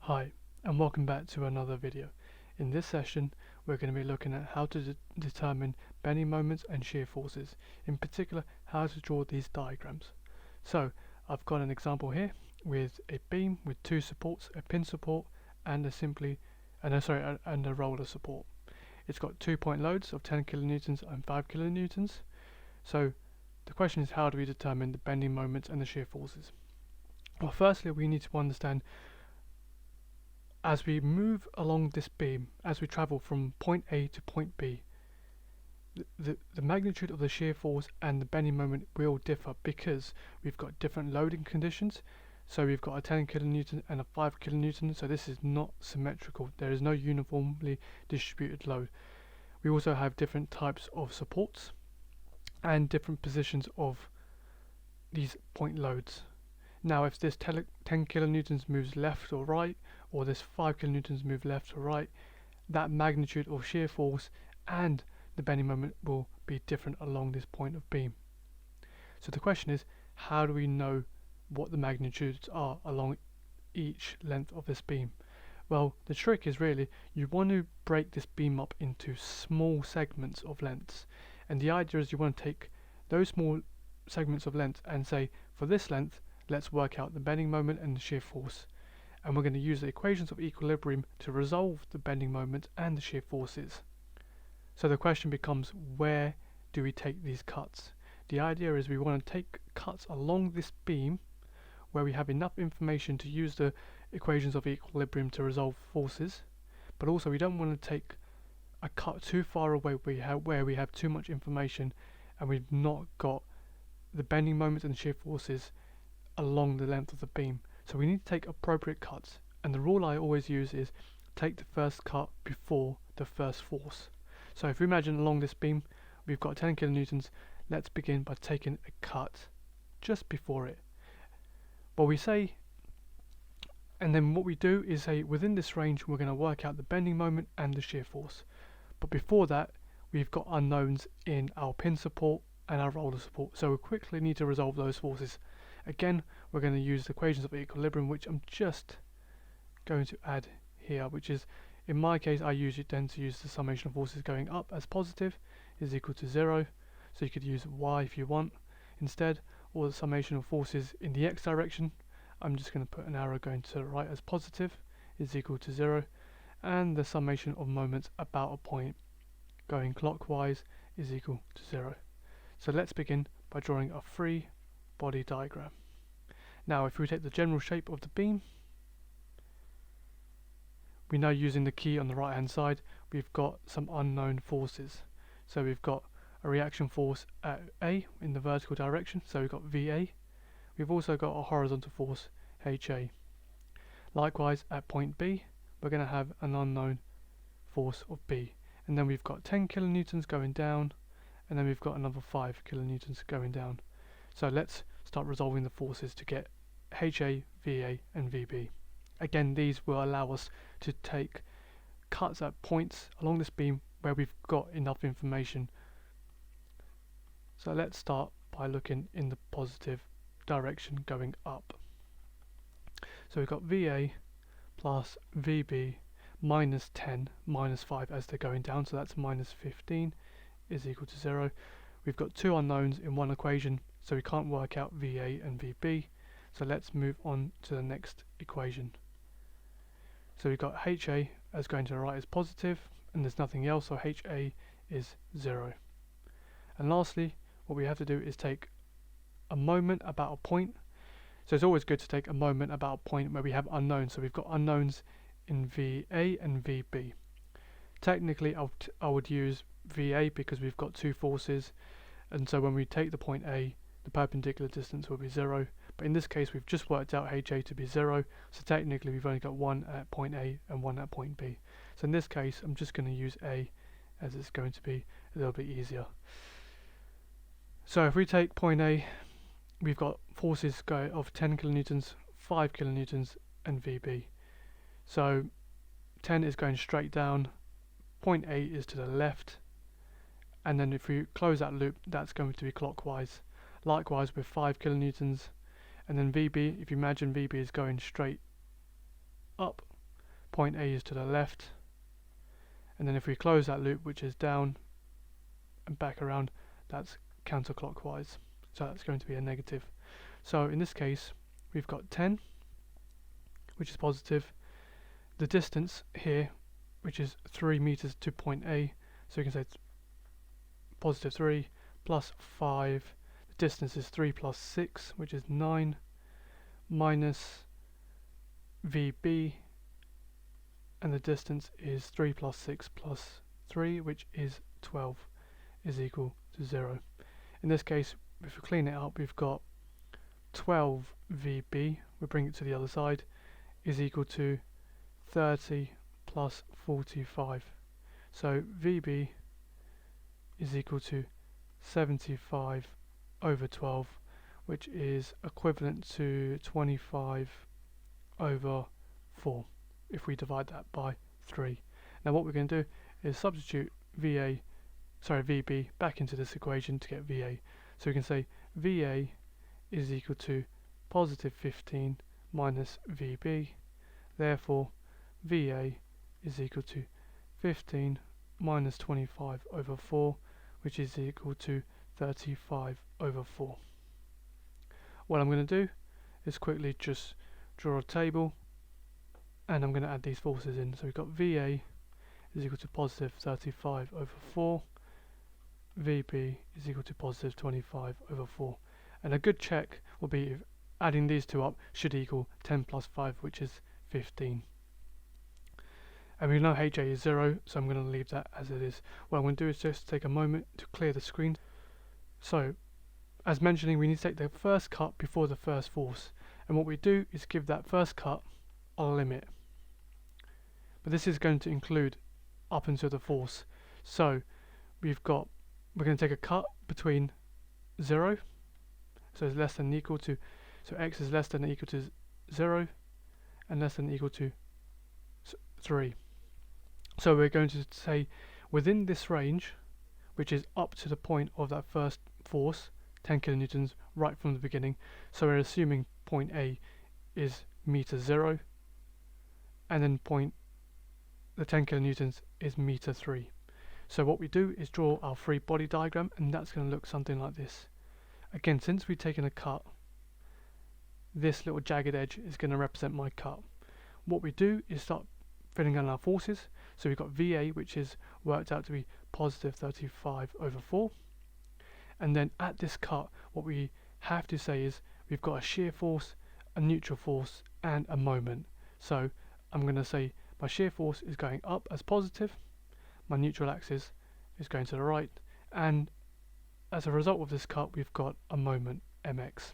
Hi, and welcome back to another video. In this session, we're going to be looking at how to determine bending moments and shear forces, in particular how to draw these diagrams. So, I've got an example here with a beam with two supports, a pin support and a roller support. It's got 2-point loads of 10 kilonewtons and 5 kilonewtons. So, the question is, how do we determine the bending moments and the shear forces? Well, firstly, we need to understand, as we move along this beam, as we travel from point A to point B, the magnitude of the shear force and the bending moment will differ because we've got different loading conditions. So we've got a 10 kilonewton and a 5 kilonewton, so this is not symmetrical. There is no uniformly distributed load. We also have different types of supports and different positions of these point loads. Now, if this 10 kilonewtons moves left or right, or this 5 kilonewtons move left or right, that magnitude of shear force and the bending moment will be different along this point of beam. So the question is, how do we know what the magnitudes are along each length of this beam? Well, the trick is really, you want to break this beam up into small segments of lengths, and the idea is you want to take those small segments of length and say, for this length, let's work out the bending moment and the shear force. And we're going to use the equations of equilibrium to resolve the bending moment and the shear forces. So the question becomes, where do we take these cuts? The idea is we want to take cuts along this beam where we have enough information to use the equations of equilibrium to resolve forces, but also we don't want to take a cut too far away where we have too much information and we've not got the bending moments and shear forces along the length of the beam. So we need to take appropriate cuts, and the rule I always use is take the first cut before the first force. So if we imagine along this beam we've got 10 kilonewtons, let's begin by taking a cut just before it. Well, we say, and then what we do is say within this range we're going to work out the bending moment and the shear force. But before that, we've got unknowns in our pin support and our roller support, so we quickly need to resolve those forces. Again, we're going to use the equations of equilibrium, which I'm just going to add here, which is, in my case, I usually tend to use the summation of forces going up as positive is equal to 0. So you could use y if you want instead, or the summation of forces in the x direction. I'm just going to put an arrow going to the right as positive is equal to 0, and the summation of moments about a point going clockwise is equal to 0. So let's begin by drawing a free body diagram. Now, if we take the general shape of the beam, we know using the key on the right hand side we've got some unknown forces. So we've got a reaction force at A in the vertical direction, so we've got VA. We've also got a horizontal force HA. Likewise, at point B we're going to have an unknown force of B, and then we've got 10 kilonewtons going down, and then we've got another 5 kilonewtons going down. So let's start resolving the forces to get HA, VA and VB. Again, these will allow us to take cuts at points along this beam where we've got enough information. So let's start by looking in the positive direction going up. So we've got VA plus VB minus 10 minus 5 as they're going down, so that's minus 15 is equal to 0. We've got two unknowns in one equation, so we can't work out VA and VB. So let's move on to the next equation. So we've got HA as going to the right as positive, and there's nothing else, so HA is 0. And lastly, what we have to do is take a moment about a point. So it's always good to take a moment about a point where we have unknowns. So we've got unknowns in VA and VB. Technically, I would use VA because we've got two forces, and so when we take the point A, the perpendicular distance will be 0. But in this case, we've just worked out HA to be 0, so technically we've only got one at point A and one at point B. So in this case, I'm just going to use A, as it's going to be a little bit easier. So if we take point A, we've got forces of 10 kilonewtons, 5 kilonewtons and VB. So 10 is going straight down, point A is to the left, and then if we close that loop, that's going to be clockwise. Likewise with 5 kilonewtons, and then VB, if you imagine VB is going straight up, point A is to the left, and then if we close that loop, which is down and back around, that's counterclockwise, so that's going to be a negative. So in this case we've got 10, which is positive, the distance here, which is 3 meters to point A, so you can say it's positive 3 plus 5, the distance is 3 plus 6, which is 9, minus VB, and the distance is 3 plus 6 plus 3, which is 12, is equal to 0. In this case, if we clean it up, we've got 12 VB, we bring it to the other side, is equal to 30 plus 45. So VB is equal to 75 over 12, which is equivalent to 25 over 4 if we divide that by 3. Now what we're going to do is substitute VB back into this equation to get VA. So we can say VA is equal to positive 15 minus VB, therefore VA is equal to 15 minus 25 over 4, which is equal to 35 over 4. What I'm going to do is quickly just draw a table, and I'm going to add these forces in. So we've got VA is equal to positive 35 over 4, VB is equal to positive 25 over 4. And a good check will be if adding these two up should equal 10 plus 5, which is 15. And we know HA is 0, so I'm going to leave that as it is. What I'm going to do is just take a moment to clear the screen. So, as mentioning, we need to take the first cut before the first force. And what we do is give that first cut a limit. But this is going to include up until the force. So, we're going to take a cut between 0, so it's less than or equal to, so x is less than or equal to 0, and less than or equal to 3. So we're going to say within this range, which is up to the point of that first force, 10 kilonewtons right from the beginning. So we're assuming point A is meter 0, and then the 10 kilonewtons is meter 3. So what we do is draw our free body diagram, and that's going to look something like this. Again, since we've taken a cut, this little jagged edge is going to represent my cut. What we do is start filling in our forces. So we've got VA, which is worked out to be positive 35 over 4. And then at this cut, what we have to say is we've got a shear force, a neutral force, and a moment. So I'm going to say my shear force is going up as positive, my neutral axis is going to the right, and as a result of this cut, we've got a moment, mx.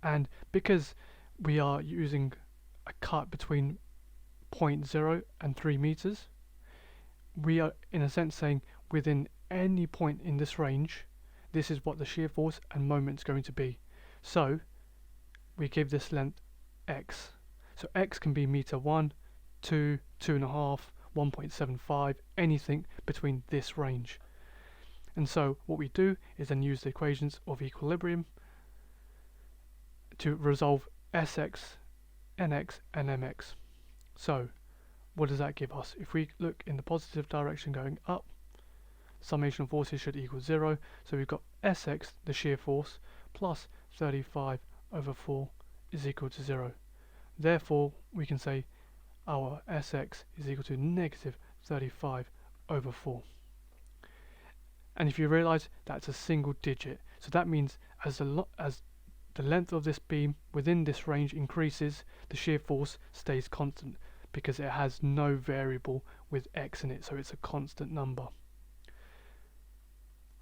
And because we are using a cut between 0.0 and 3 meters, we are in a sense saying within any point in this range, this is what the shear force and moment is going to be. So we give this length x. So x can be meter 1, 2, 2.5, 1.75, anything between this range. And so what we do is then use the equations of equilibrium to resolve Sx, Nx and Mx. So what does that give us? If we look in the positive direction going up, summation of forces should equal 0. So we've got Sx, the shear force, plus 35 over 4 is equal to 0. Therefore we can say our Sx is equal to negative 35 over 4. And if you realize that's a single digit, so that means as the length of this beam within this range increases, the shear force stays constant because it has no variable with x in it, so it's a constant number.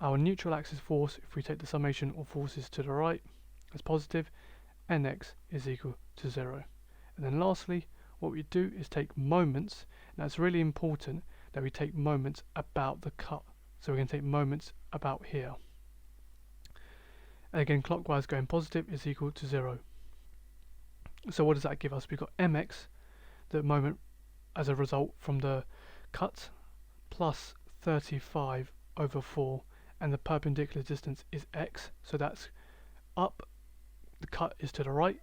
Our neutral axis force, if we take the summation of forces to the right as positive, Nx is equal to 0. And then lastly, what we do is take moments, and that's really important that we take moments about the cut. So we're going to take moments about here. And again, clockwise going positive is equal to 0. So what does that give us? We've got mx, the moment as a result from the cut, plus 35 over 4, and the perpendicular distance is x, so that's up, the cut is to the right,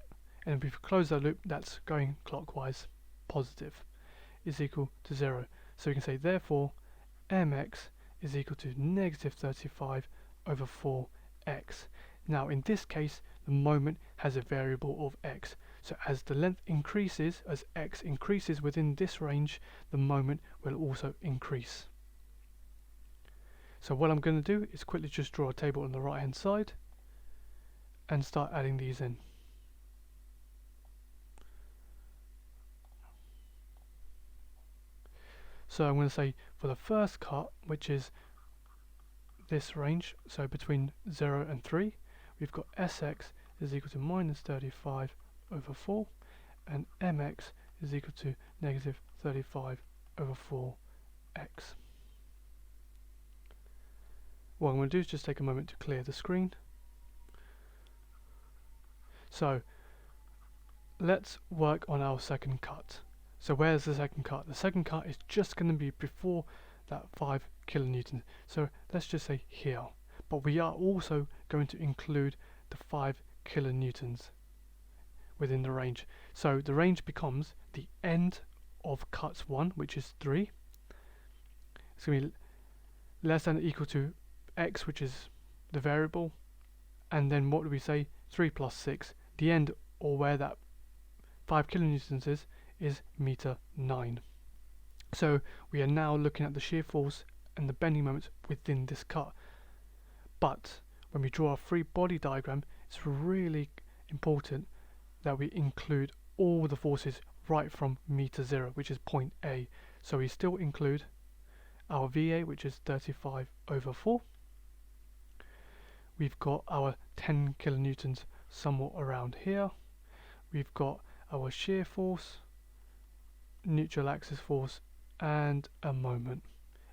and if we close that loop, that's going clockwise. positive, is equal to 0. So we can say therefore mx is equal to negative 35 over 4x. Now in this case the moment has a variable of x, so as the length increases, as x increases within this range, the moment will also increase. So what I'm going to do is quickly just draw a table on the right hand side and start adding these in. So I'm going to say for the first cut, which is this range, so between 0 and 3, we've got Sx is equal to minus 35 over 4, and Mx is equal to negative 35 over 4x. What I'm going to do is just take a moment to clear the screen. So let's work on our second cut. So where's the second cut? The second cut is just going to be before that 5 kilonewtons. So let's just say here. But we are also going to include the 5 kilonewtons within the range. So the range becomes the end of cut 1, which is 3. It's going to be less than or equal to x, which is the variable. And then what do we say? 3 plus 6. The end, or where that 5 kilonewtons is meter 9. So we are now looking at the shear force and the bending moments within this cut. But when we draw a free body diagram, it's really important that we include all the forces right from meter 0, which is point A. So we still include our VA, which is 35 over 4. We've got our 10 kilonewtons somewhat around here. We've got our shear force, neutral axis force, and a moment.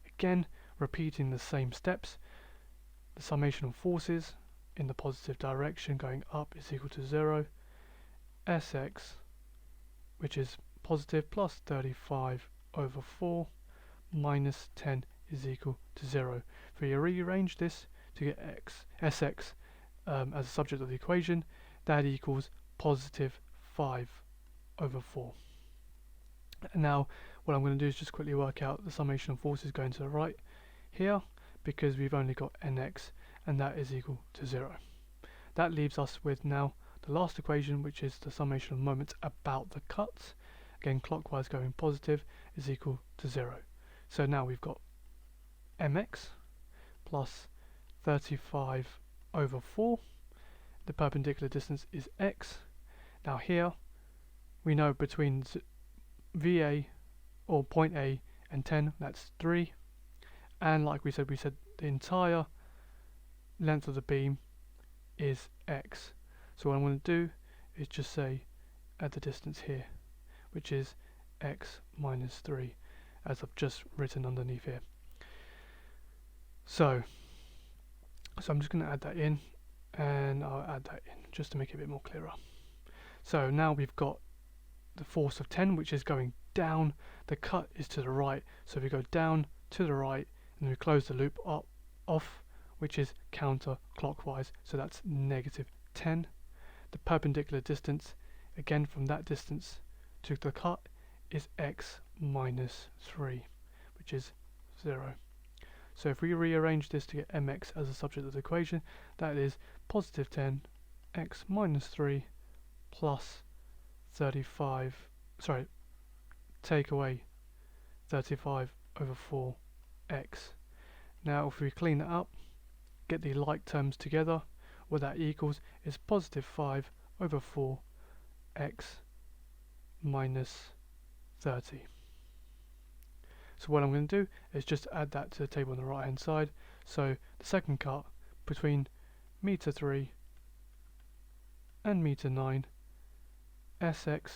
Again, repeating the same steps. The summation of forces in the positive direction going up is equal to 0. Sx, which is positive, plus 35 over 4 minus 10 is equal to 0. If we rearrange this to get Sx as a subject of the equation, that equals positive 5 over 4. And now what I'm going to do is just quickly work out the summation of forces going to the right here, because we've only got nx, and that is equal to 0. That leaves us with now the last equation, which is the summation of moments about the cuts, again clockwise going positive, is equal to 0. So now we've got mx plus 35 over 4. The perpendicular distance is x. Now here we know between VA or point A and 10, that's 3. And like we said the entire length of the beam is x. So what I'm going to do is just say add the distance here, which is x minus 3, as I've just written underneath here. So I'm just going to add that in, and I'll add that in just to make it a bit more clearer. So now we've got the force of 10, which is going down. The cut is to the right, so we go down to the right, and we close the loop off, which is counterclockwise, so that's negative 10. The perpendicular distance, again from that distance to the cut, is x minus 3, which is 0. So if we rearrange this to get mx as a subject of the equation, that is positive 10 x minus 3 plus 35, take away 35 over 4x. Now if we clean that up, get the like terms together, what that equals is positive 5 over 4x minus 30. So what I'm going to do is just add that to the table on the right hand side. So the second cut between meter 3 and meter 9, Sx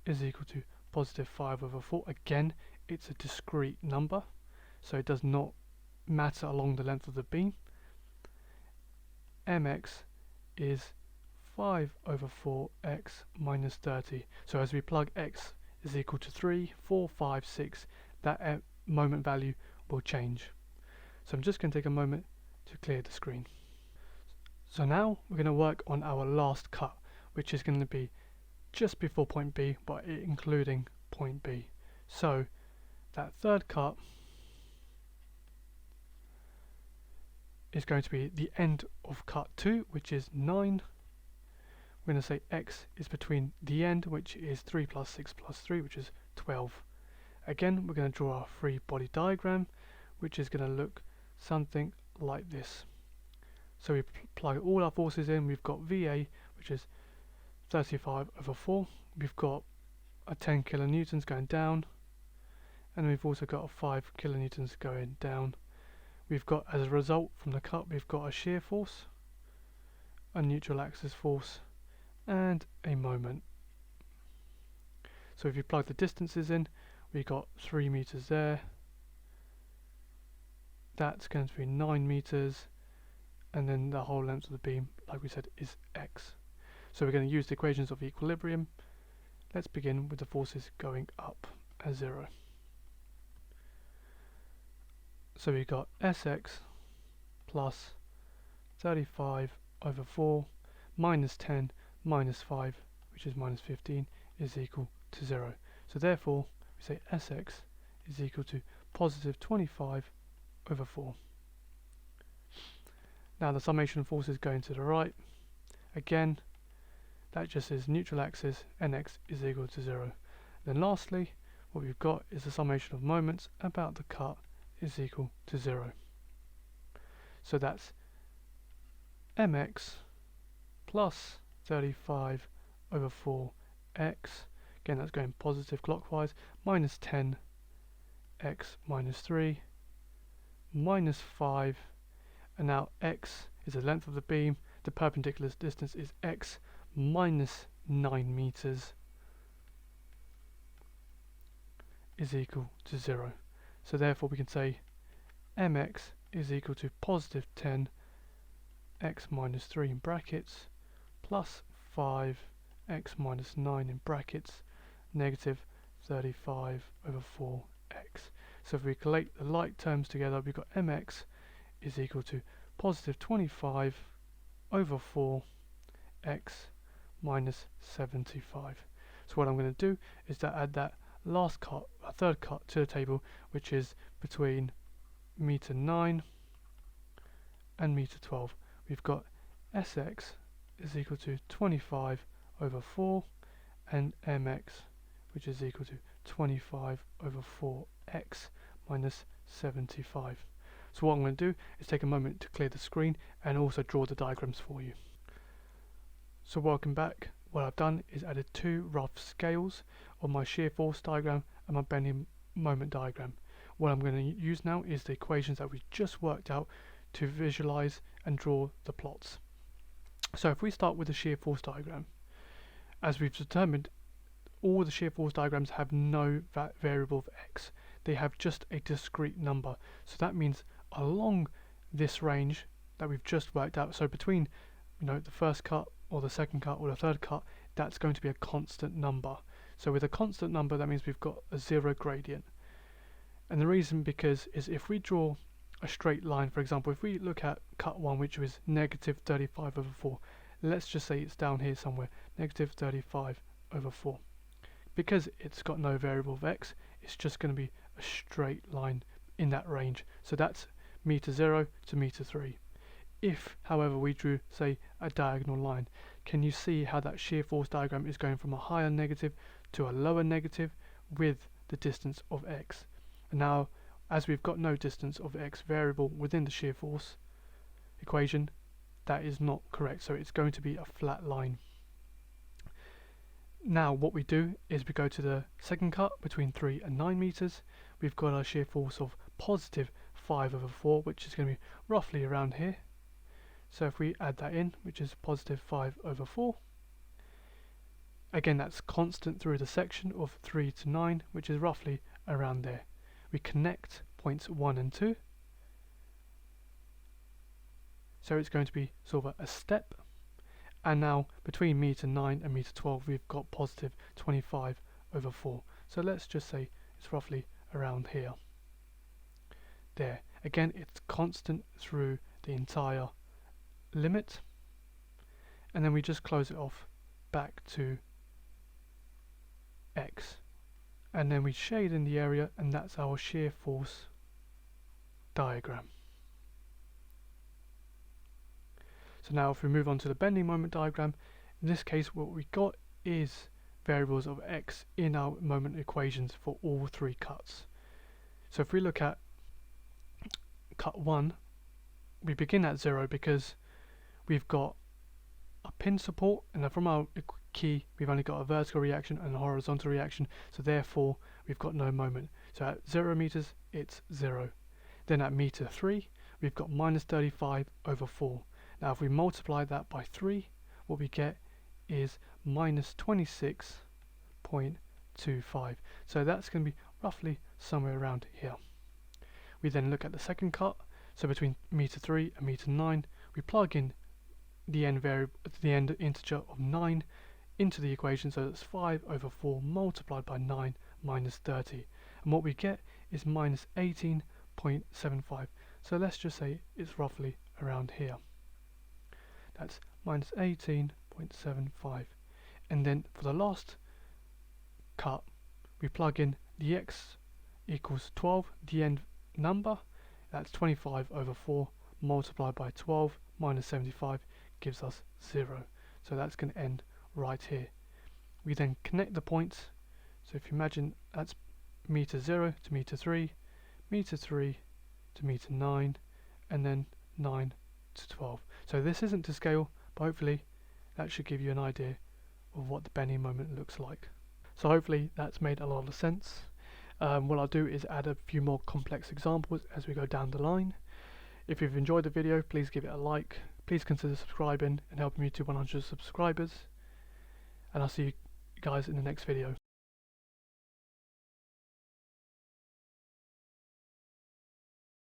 is equal to positive 5 over 4. Again, it's a discrete number, so it does not matter along the length of the beam. Mx is 5 over 4x minus 30. So as we plug x is equal to 3, 4, 5, 6, that moment value will change. So I'm just going to take a moment to clear the screen. So now we're going to work on our last cut, which is going to be just before point B, but including point point B. So that third cut is going to be the end of cut 2, which is 9. We're going to say x is between the end, which is 3 plus 6 plus 3, which is 12. Again, we're going to draw our free body diagram, which is going to look something like this. So we plug all our forces in. We've got VA, which is 35/4. We've got a 10 kilonewtons going down, and we've also got a 5 kilonewtons going down. We've got, as a result from the cut, we've got a shear force, a neutral axis force, and a moment. So if you plug the distances in, we got 3 meters there. That's going to be 9 meters, and then the whole length of the beam, like we said, is x. So we're going to use the equations of equilibrium. Let's begin with the forces going up as 0. So we got Sx plus 35/4 minus 10 minus 5, which is minus 15, is equal to 0. So therefore, we say Sx is equal to positive 25/4. Now the summation of forces going to the right. Again, that just is neutral axis, nx is equal to 0. Then lastly, what we've got is the summation of moments about the cut is equal to 0. So that's mx plus 35/4x, again that's going positive clockwise, minus 10 x minus 3 minus 5, and now x is the length of the beam, the perpendicular distance is x minus 9 meters is equal to 0. So therefore we can say mx is equal to positive 10 x minus 3 in brackets plus 5 x minus 9 in brackets negative 35/4x. So if we collate the like terms together, we've got mx is equal to positive 25/4x minus 75. So what I'm going to do is to add that last cut, a third cut, to the table, which is between meter 9 and meter 12. We've got Sx is equal to 25/4 and mx, which is equal to 25/4x minus 75. So what I'm going to do is take a moment to clear the screen and also draw the diagrams for you. So welcome back. What I've done is added 2 rough scales on my shear force diagram and my bending moment diagram. What I'm going to use now is the equations that we just worked out to visualize and draw the plots. So if we start with the shear force diagram, as we've determined, all the shear force diagrams have no variable of x. They have just a discrete number. So that means along this range that we've just worked out, so between the first cut or the second cut or the third cut, that's going to be a constant number. So with a constant number, that means we've got a 0 gradient. And the reason is if we draw a straight line, for example, if we look at cut 1, which was negative 35/4, let's just say it's down here somewhere, negative 35/4. Because it's got no variable of x, it's just going to be a straight line in that range. So that's meter 0 to meter 3. If, however, we drew, say, a diagonal line, can you see how that shear force diagram is going from a higher negative to a lower negative with the distance of x? And now, as we've got no distance of x variable within the shear force equation, that is not correct. So it's going to be a flat line. Now what we do is we go to the second cut between 3 and 9 meters. We've got our shear force of positive 5/4, which is going to be roughly around here. So if we add that in, which is positive 5/4, again that's constant through the section of 3 to 9, which is roughly around there. We connect points 1 and 2, so it's going to be sort of a step. And now between meter 9 and meter 12, we've got positive 25/4. So let's just say it's roughly around here. There. Again, it's constant through the entire limit. And then we just close it off back to x. and then we shade in the area, and that's our shear force diagram. So now if we move on to the bending moment diagram, in this case what we got is variables of x in our moment equations for all three cuts. So if we look at cut 1, we begin at 0 because we've got a pin support, and then from our key we've only got a vertical reaction and a horizontal reaction, so therefore we've got no moment. So at 0 meters it's 0. Then at meter 3 we've got minus 35 over 4. Now if we multiply that by 3, what we get is minus 26.25. So that's going to be roughly somewhere around here. We then look at the second cut, so between meter 3 and meter 9, we plug in the end integer of 9 into the equation, so that's 5 over 4 multiplied by 9 minus 30. And what we get is minus 18.75. So let's just say it's roughly around here. That's minus 18.75. And then for the last cut, we plug in the x equals 12, the end number, that's 25 over 4 multiplied by 12 minus 75 gives us 0. So that's going to end right here. We then connect the points. So if you imagine that's meter 0 to meter 3 to meter 9, and then 9 to 12. So this isn't to scale, but hopefully that should give you an idea of what the bending moment looks like. So hopefully that's made a lot of sense. What I'll do is add a few more complex examples as we go down the line. If you've enjoyed the video, please give it a like. Please consider subscribing and helping me to 100 subscribers. And I'll see you guys in the next video.